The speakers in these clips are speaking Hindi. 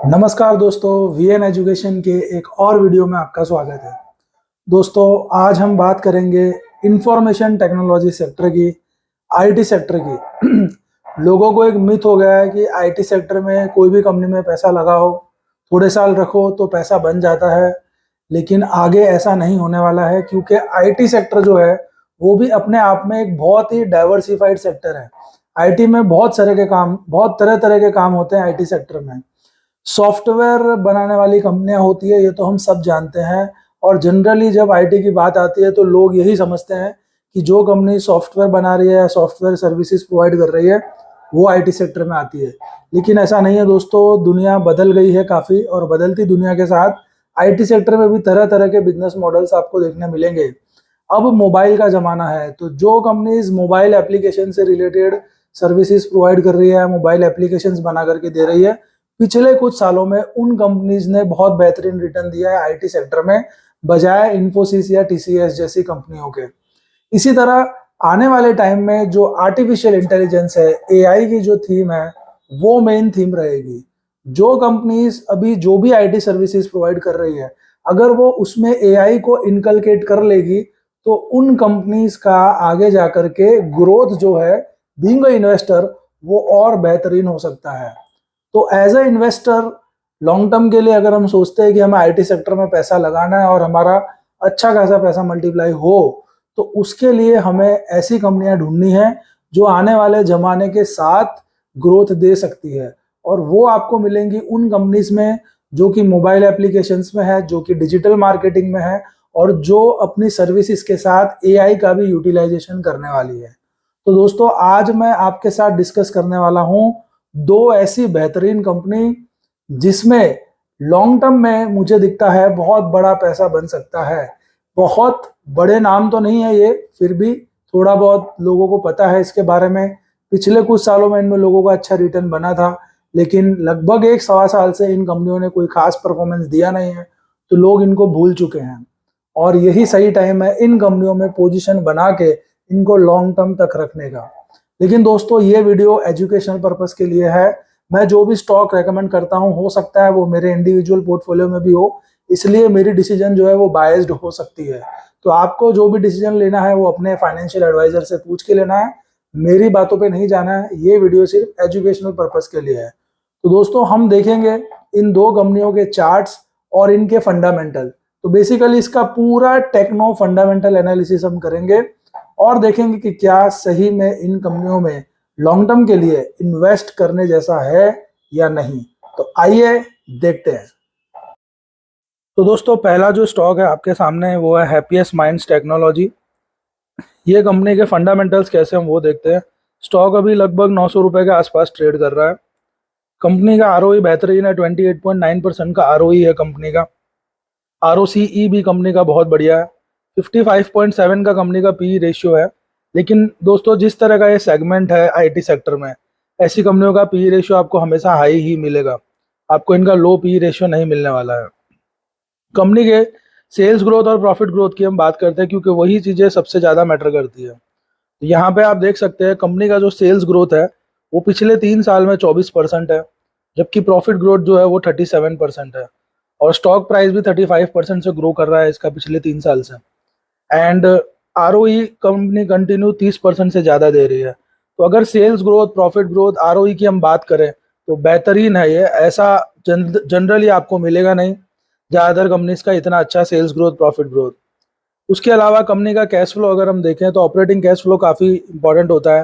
नमस्कार दोस्तों, वीएन एजुकेशन के एक और वीडियो में आपका स्वागत है। दोस्तों, आज हम बात करेंगे इंफॉर्मेशन टेक्नोलॉजी सेक्टर की, आईटी सेक्टर की। लोगों को एक मिथ हो गया है कि आईटी सेक्टर में कोई भी कंपनी में पैसा लगाओ, थोड़े साल रखो तो पैसा बन जाता है। लेकिन आगे ऐसा नहीं होने वाला है, क्योंकि आईटी सेक्टर जो है वो भी अपने आप में एक बहुत ही डाइवर्सिफाइड सेक्टर है। आईटी में बहुत तरह तरह के काम होते हैं आईटी सेक्टर में। सॉफ्टवेयर बनाने वाली कंपनियां होती है, ये तो हम सब जानते हैं। और जनरली जब आईटी की बात आती है तो लोग यही समझते हैं कि जो कंपनी सॉफ्टवेयर बना रही है या सॉफ्टवेयर सर्विसेज प्रोवाइड कर रही है वो आईटी सेक्टर में आती है। लेकिन ऐसा नहीं है दोस्तों, दुनिया बदल गई है काफ़ी, और बदलती दुनिया के साथ आईटी सेक्टर में भी तरह तरह के बिजनेस मॉडल्स आपको देखने मिलेंगे। अब मोबाइल का ज़माना है, तो जो कंपनीज मोबाइल एप्लीकेशन से रिलेटेड सर्विसेज प्रोवाइड कर रही है, मोबाइल एप्लीकेशंस बना करके दे रही है, पिछले कुछ सालों में उन कंपनीज ने बहुत बेहतरीन रिटर्न दिया है आईटी सेक्टर में, बजाय इन्फोसिस या टीसीएस जैसी कंपनियों के। इसी तरह आने वाले टाइम में जो आर्टिफिशियल इंटेलिजेंस है, एआई की जो थीम है, वो मेन थीम रहेगी। जो कंपनीज अभी जो भी आईटी सर्विसेज प्रोवाइड कर रही है, अगर वो उसमें एआई को इनकलकेट कर लेगी तो उन कंपनीज का आगे जाकर के ग्रोथ जो है, बीइंग अ इन्वेस्टर, वो और बेहतरीन हो सकता है। तो as a investor, long term के लिए अगर हम सोचते हैं कि हमें आईटी सेक्टर में पैसा लगाना है और हमारा अच्छा खासा पैसा मल्टीप्लाई हो, तो उसके लिए हमें ऐसी कंपनियां ढूंढनी है जो आने वाले जमाने के साथ ग्रोथ दे सकती है। और वो आपको मिलेंगी उन कंपनीज में जो कि मोबाइल एप्लीकेशंस में है, जो कि डिजिटल मार्केटिंग में है, और जो अपनी सर्विसेज के साथ एआई का भी यूटिलाइजेशन करने वाली है। तो दोस्तों, आज मैं आपके साथ डिस्कस करने वाला हूं दो ऐसी बेहतरीन कंपनी जिसमें लॉन्ग टर्म में मुझे दिखता है बहुत बड़ा पैसा बन सकता है। बहुत बड़े नाम तो नहीं है ये, फिर भी थोड़ा बहुत लोगों को पता है इसके बारे में। पिछले कुछ सालों में इनमें लोगों का अच्छा रिटर्न बना था, लेकिन लगभग एक सवा साल से इन कंपनियों ने कोई खास परफॉर्मेंस दिया नहीं है, तो लोग इनको भूल चुके हैं। और यही सही टाइम है इन कंपनियों में पोजीशन बना के इनको लॉन्ग टर्म तक रखने का। लेकिन दोस्तों, ये वीडियो एजुकेशनल पर्पस के लिए है। मैं जो भी स्टॉक रेकमेंड करता हूँ, हो सकता है वो मेरे इंडिविजुअल पोर्टफोलियो में भी हो, इसलिए मेरी डिसीजन जो है वो बायस्ड हो सकती है। तो आपको जो भी डिसीजन लेना है वो अपने फाइनेंशियल एडवाइजर से पूछ के लेना है, मेरी बातों पे नहीं जाना है। ये वीडियो सिर्फ एजुकेशनल पर्पस के लिए है। तो दोस्तों, हम देखेंगे इन दो कंपनियों के चार्ट्स और इनके फंडामेंटल। तो बेसिकली इसका पूरा टेक्नो फंडामेंटल एनालिसिस हम करेंगे और देखेंगे कि क्या सही में इन कंपनियों में लॉन्ग टर्म के लिए इन्वेस्ट करने जैसा है या नहीं। तो आइए देखते हैं। तो दोस्तों, पहला जो स्टॉक है आपके सामने है वो है हैप्पीएस्ट माइंड्स टेक्नोलॉजी। ये कंपनी के फंडामेंटल्स कैसे हम वो देखते हैं। स्टॉक अभी लगभग 900 रुपए के आसपास ट्रेड कर रहा है। कंपनी का आरओई बेहतरीन है, 28.9% का आरओई है कंपनी का। आरओसीई भी कंपनी का बहुत बढ़िया है। 55.7 का कंपनी का पी रेशियो है। लेकिन दोस्तों, जिस तरह का ये सेगमेंट है आईटी सेक्टर में, ऐसी कंपनियों का पी रेशियो आपको हमेशा हाई ही मिलेगा। आपको इनका लो पी रेशियो नहीं मिलने वाला है। कंपनी के सेल्स ग्रोथ और प्रॉफिट ग्रोथ की हम बात करते हैं, क्योंकि वही चीज़ें सबसे ज़्यादा मैटर करती है। तो यहाँ पे आप देख सकते हैं कंपनी का जो सेल्स ग्रोथ है वो पिछले 3 साल में 24% है, जबकि प्रॉफिट ग्रोथ जो है वो 37% है। और स्टॉक प्राइस भी 35% से ग्रो कर रहा है इसका पिछले 3 साल से। एंड आरओई कंपनी कंटिन्यू 30% से ज़्यादा दे रही है। तो अगर sales growth, profit growth, ROE की हम बात करें तो बेहतरीन है ये। ऐसा जनरली आपको मिलेगा नहीं, ज़्यादातर कंपनीज का इतना अच्छा सेल्स ग्रोथ, प्रॉफिट ग्रोथ। उसके अलावा कंपनी का कैश फ्लो अगर हम देखें तो ऑपरेटिंग कैश फ्लो काफ़ी इंपॉर्टेंट होता है।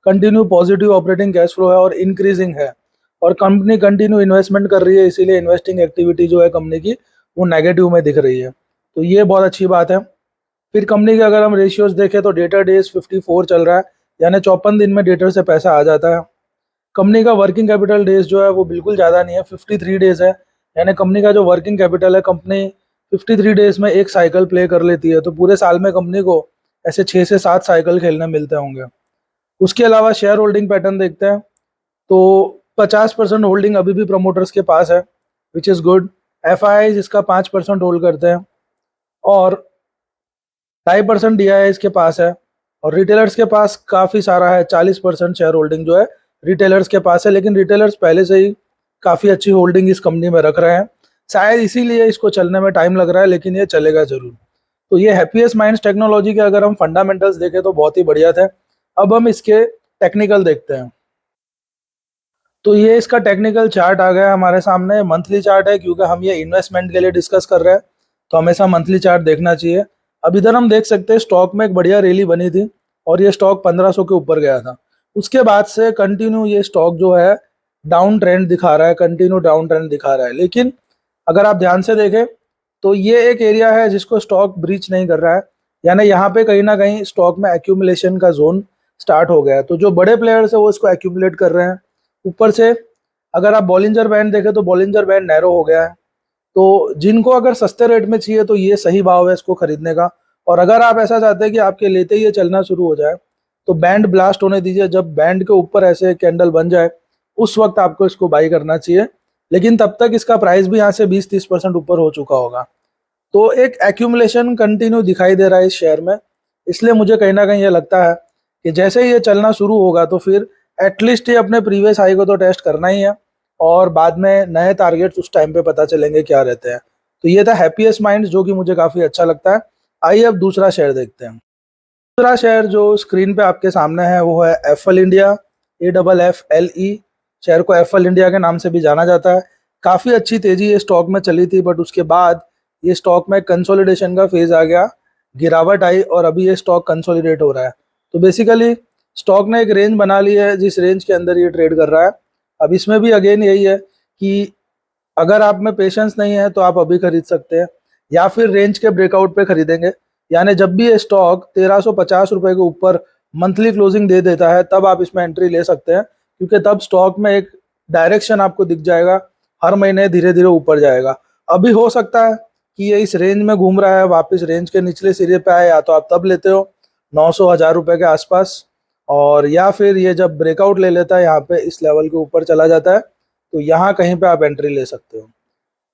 Continue positive operating cash flow है और इंक्रीजिंग है। और कंपनी कंटिन्यू इन्वेस्टमेंट कर रही है, इसीलिए इन्वेस्टिंग एक्टिविटी जो है कंपनी की वो नेगेटिव में दिख रही है। तो ये बहुत अच्छी बात है। फिर कंपनी के अगर हम रेशियोज देखें तो डेटर डेज 54 चल रहा है, यानी 54 दिन में डेटर से पैसा आ जाता है। कंपनी का वर्किंग कैपिटल डेज जो है वो बिल्कुल ज़्यादा नहीं है, 53 डेज है। यानी कंपनी का जो वर्किंग कैपिटल है, कंपनी 53 डेज में एक साइकिल प्ले कर लेती है। तो पूरे साल में कंपनी को ऐसे 6 से 7 साइकिल खेलने मिलते होंगे। उसके अलावा शेयर होल्डिंग पैटर्न देखते हैं तो 50% होल्डिंग अभी भी प्रमोटर्स के पास है, विच इज़ गुड। एफ इसका 5% होल्ड करते हैं और 2.5% DII इसके पास है। और रिटेलर्स के पास काफ़ी सारा है, 40% शेयर होल्डिंग जो है रिटेलर्स के पास है। लेकिन रिटेलर्स पहले से ही काफ़ी अच्छी होल्डिंग इस कंपनी में रख रहे हैं। शायद इसीलिए इसको चलने में टाइम लग रहा है, लेकिन ये चलेगा जरूर। तो ये हैप्पीएस्ट माइंड्स टेक्नोलॉजी के अगर हम फंडामेंटल्स देखें तो बहुत ही बढ़िया थे। अब हम इसके टेक्निकल देखते हैं। तो ये इसका टेक्निकल चार्ट आ गया हमारे सामने। मंथली चार्ट है, क्योंकि हम ये इन्वेस्टमेंट के लिए डिस्कस कर रहे हैं तो हमेशा मंथली चार्ट देखना चाहिए। अब इधर हम देख सकते हैं स्टॉक में एक बढ़िया रैली बनी थी और ये स्टॉक 1500 के ऊपर गया था। उसके बाद से कंटिन्यू ये स्टॉक जो है डाउन ट्रेंड दिखा रहा है, कंटिन्यू डाउन ट्रेंड दिखा रहा है। लेकिन अगर आप ध्यान से देखें तो ये एक एरिया है जिसको स्टॉक ब्रीच नहीं कर रहा है, यानी यहाँ पे कहीं ना कहीं स्टॉक में एक्यूमुलेशन का जोन स्टार्ट हो गया है। तो जो बड़े प्लेयर्स है वो इसको एक्यूमुलेट कर रहे हैं। ऊपर से अगर आप बॉलिंजर बैंड देखें तो बॉलिंजर बैंड नैरो हो गया है। तो जिनको अगर सस्ते रेट में चाहिए तो ये सही भाव है इसको खरीदने का। और अगर आप ऐसा चाहते हैं कि आपके लेते ही ये चलना शुरू हो जाए तो बैंड ब्लास्ट होने दीजिए। जब बैंड के ऊपर ऐसे कैंडल बन जाए उस वक्त आपको इसको बाई करना चाहिए, लेकिन तब तक इसका प्राइस भी यहाँ से 20-30% ऊपर हो चुका होगा। तो एक एक्यूमुलेशन कंटिन्यू दिखाई दे रहा है इस शेयर में, इसलिए मुझे कहीं ना कहीं ये लगता है कि जैसे ही ये चलना शुरू होगा तो फिर एटलीस्ट ये अपने प्रीवियस हाई को तो टेस्ट करना ही है, और बाद में नए टारगेट्स उस टाइम पे पता चलेंगे क्या रहते हैं। तो ये था हैप्पीएस्ट माइंड्स, जो कि मुझे काफ़ी अच्छा लगता है। आइए अब दूसरा शेयर देखते हैं। दूसरा शेयर जो स्क्रीन पे आपके सामने है वो है एफएल इंडिया, AFFLE। शेयर को एफएल इंडिया के नाम से भी जाना जाता है। काफ़ी अच्छी तेजी ये स्टॉक में चली थी, बट उसके बाद ये स्टॉक में कंसोलिडेशन का फेज आ गया, गिरावट आई और अभी ये स्टॉक कंसोलिडेट हो रहा है। तो बेसिकली स्टॉक ने एक रेंज बना ली है जिस रेंज के अंदर ये ट्रेड कर रहा है। अब इसमें भी अगेन यही है कि अगर आप में पेशेंस नहीं है तो आप अभी खरीद सकते हैं या फिर रेंज के ब्रेकआउट पे खरीदेंगे। यानी जब भी ये स्टॉक 1350 रुपए के ऊपर मंथली क्लोजिंग दे देता है तब आप इसमें एंट्री ले सकते हैं, क्योंकि तब स्टॉक में एक डायरेक्शन आपको दिख जाएगा, हर महीने धीरे धीरे ऊपर जाएगा। अभी हो सकता है कि ये इस रेंज में घूम रहा है, वापस रेंज के निचले सिरे पे आए, या तो आप तब लेते हो 900-1000 रुपए के आसपास, और या फिर ये जब ब्रेकआउट ले लेता है यहाँ पे इस लेवल के ऊपर चला जाता है तो यहाँ कहीं पे आप एंट्री ले सकते हो।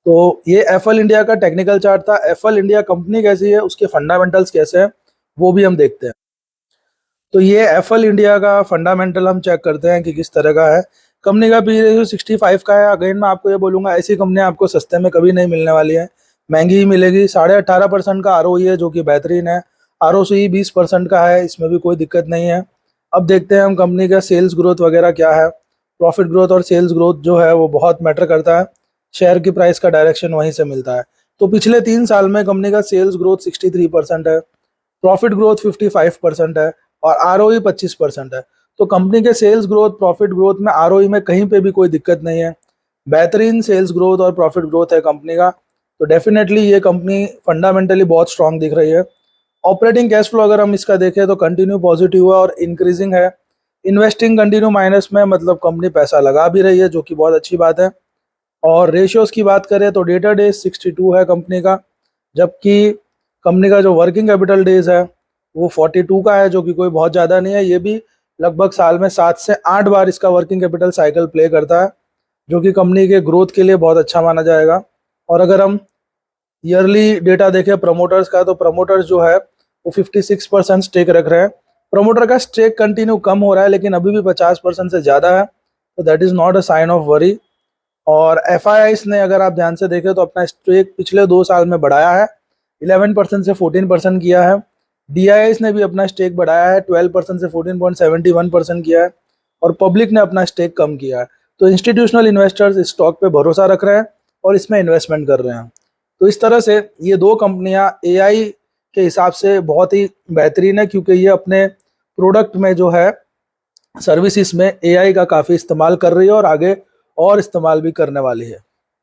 तो ये एफएल इंडिया का टेक्निकल चार्ट था। एफएल इंडिया कंपनी कैसी है, उसके फंडामेंटल्स कैसे हैं, वो भी हम देखते हैं। तो ये एफएल इंडिया का फंडामेंटल हम चेक करते हैं कि किस तरह का है। कंपनी का पी रेशियो 65 का है। अगेन मैं आपको ये बोलूँगा, ऐसी कंपनियाँ आपको सस्ते में कभी नहीं मिलने वाली है, महंगी ही मिलेगी। 18.5% का ROE है जो कि बेहतरीन है। ROCE 20% का है, इसमें भी कोई दिक्कत नहीं है। अब देखते हैं हम कंपनी का सेल्स ग्रोथ वगैरह क्या है। प्रॉफिट ग्रोथ और सेल्स ग्रोथ जो है वो बहुत मैटर करता है, शेयर की प्राइस का डायरेक्शन वहीं से मिलता है। तो पिछले 3 साल में कंपनी का सेल्स ग्रोथ 63% है, प्रॉफिट ग्रोथ 55% है और ROE 25% है। तो कंपनी के सेल्स ग्रोथ, प्रॉफिट ग्रोथ में, ROE में कहीं पे भी कोई दिक्कत नहीं है। बेहतरीन सेल्स ग्रोथ और प्रॉफिट ग्रोथ है कंपनी का। तो डेफिनेटली ये कंपनी फंडामेंटली बहुत स्ट्रांग दिख रही है। ऑपरेटिंग कैश फ्लो अगर हम इसका देखें तो कंटिन्यू पॉजिटिव है और इंक्रीजिंग है। इन्वेस्टिंग कंटिन्यू माइनस में, मतलब कंपनी पैसा लगा भी रही है, जो कि बहुत अच्छी बात है। और रेशियोज की बात करें तो डेटर डेज 62 है कंपनी का, जबकि कंपनी का जो वर्किंग कैपिटल डेज है वो 42 का है, जो कि कोई बहुत ज़्यादा नहीं है। ये भी लगभग साल में 7 से 8 बार इसका वर्किंग कैपिटल साइकिल प्ले करता है, जो कि कंपनी के ग्रोथ के लिए बहुत अच्छा माना जाएगा। और अगर हम ईयरली डेटा देखें प्रमोटर्स का, तो प्रमोटर्स जो है वो 56% स्टेक रख रहे हैं। प्रमोटर का स्टेक कंटिन्यू कम हो रहा है, लेकिन अभी भी 50% से ज़्यादा है, तो that is not a sign of worry. और FIIs ने अगर आप ध्यान से देखें तो अपना स्टेक पिछले 2 साल में बढ़ाया है, 11% से 14% किया है। DIIs ने भी अपना स्टेक बढ़ाया है, 12% से 14.71% किया है। और पब्लिक ने अपना स्टेक कम किया है। तो इंस्टीट्यूशनल इन्वेस्टर्स इस स्टॉक पे भरोसा रख रहे हैं और इसमें इन्वेस्टमेंट कर रहे हैं। तो इस तरह से ये 2 कंपनियां AI के हिसाब से बहुत ही बेहतरीन है, क्योंकि ये अपने प्रोडक्ट में जो है सर्विसेज में AI का काफ़ी इस्तेमाल कर रही है और आगे और इस्तेमाल भी करने वाली है।